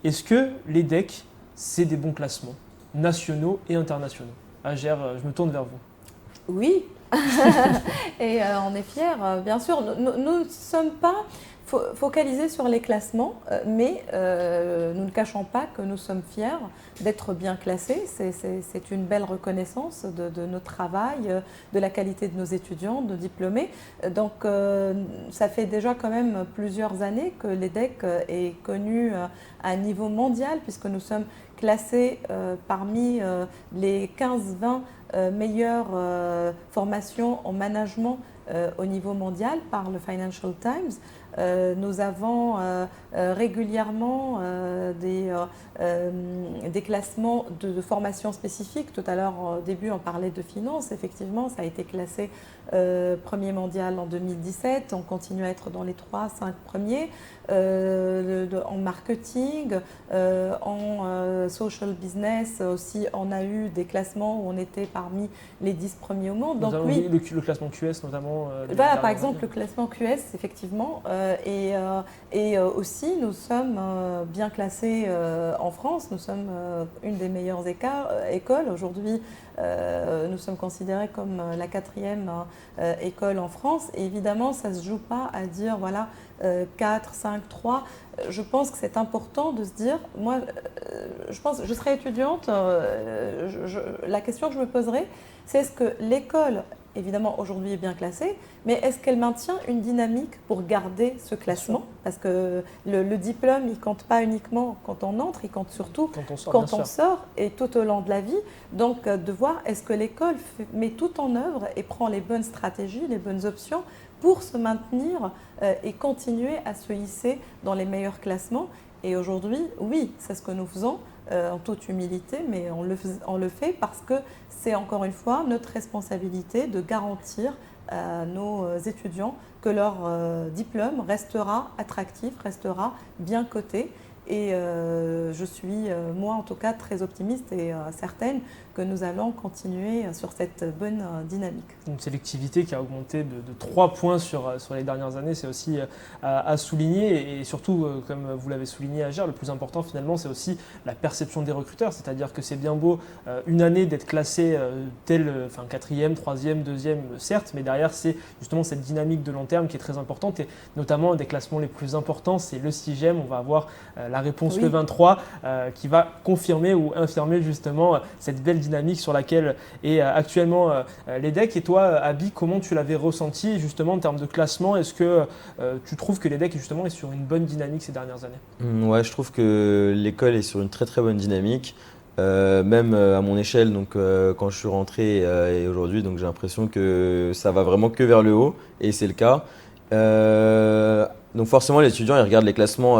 Est-ce que l'EDEC, c'est des bons classements nationaux et internationaux? Agère, je me tourne vers vous. Oui, et on est fiers, bien sûr. Nous ne sommes pas focalisés sur les classements, mais nous ne cachons pas que nous sommes fiers d'être bien classés. C'est une belle reconnaissance de notre travail, de la qualité de nos étudiants, de nos diplômés. Donc ça fait déjà quand même plusieurs années que l'EDEC est connu à un niveau mondial, puisque nous sommes classés parmi les 15-20 meilleures formations en management au niveau mondial par le Financial Times. Nous avons régulièrement des classements de formations spécifiques. Tout à l'heure, au début, on parlait de finance. Effectivement, ça a été classé premier mondial en 2017. On continue à être dans les 3-5 premiers. En marketing, en social business aussi, on a eu des classements où on était parmi les 10 premiers au monde. Donc, oui, le classement QS notamment. Voilà, par exemple, le classement QS, effectivement. Et aussi, nous sommes bien classés en France. Nous sommes une des meilleures écoles. Aujourd'hui, nous sommes considérés comme la 4e école en France. Et évidemment, ça ne se joue pas à dire, voilà, 4, 5, 3. Je pense que c'est important de se dire, moi, je pense, je serai étudiante, la question que je me poserai, c'est est-ce que l'école, évidemment, aujourd'hui est bien classée, mais est-ce qu'elle maintient une dynamique pour garder ce classement? Parce que le diplôme, il ne compte pas uniquement quand on entre, il compte surtout quand on sort et tout au long de la vie. Donc, de voir est-ce que l'école met tout en œuvre et prend les bonnes stratégies, les bonnes options pour se maintenir et continuer à se hisser dans les meilleurs classements. Et aujourd'hui, oui, c'est ce que nous faisons en toute humilité, mais on le fait parce que c'est encore une fois notre responsabilité de garantir à nos étudiants que leur diplôme restera attractif, restera bien coté. Et je suis, moi en tout cas, très optimiste et certaine que nous allons continuer sur cette bonne dynamique. Une sélectivité qui a augmenté de 3 points sur les dernières années, c'est aussi à souligner. Et surtout, comme vous l'avez souligné, Agère, le plus important finalement, c'est aussi la perception des recruteurs. C'est-à-dire que c'est bien beau une année d'être classé enfin 4e, 3e, 2e, certes, mais derrière, c'est justement cette dynamique de long terme qui est très importante. Et notamment, des classements les plus importants, c'est le 6e. On va avoir la réponse le 23 qui va confirmer ou infirmer justement cette belle dynamique sur laquelle est actuellement l'EDEC. Et toi, Abi, comment tu l'avais ressenti justement en termes de classement? Est-ce que tu trouves que l'EDEC justement est sur une bonne dynamique ces dernières années? Ouais, je trouve que l'école est sur une très très bonne dynamique. Même à mon échelle, donc quand je suis rentré et aujourd'hui, donc j'ai l'impression que ça va vraiment que vers le haut et c'est le cas. Donc forcément, les étudiants ils regardent les classements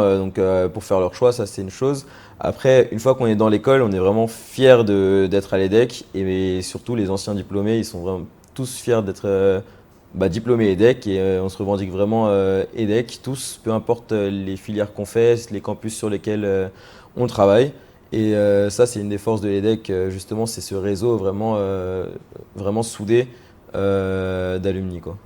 pour faire leur choix, ça c'est une chose. Après, une fois qu'on est dans l'école, on est vraiment fiers d'être à l'EDEC et surtout les anciens diplômés, ils sont vraiment tous fiers d'être diplômés EDEC et on se revendique vraiment EDEC tous, peu importe les filières qu'on fait, les campus sur lesquels on travaille. Et ça, c'est une des forces de l'EDEC, justement, c'est ce réseau vraiment, vraiment soudé d'alumni, quoi.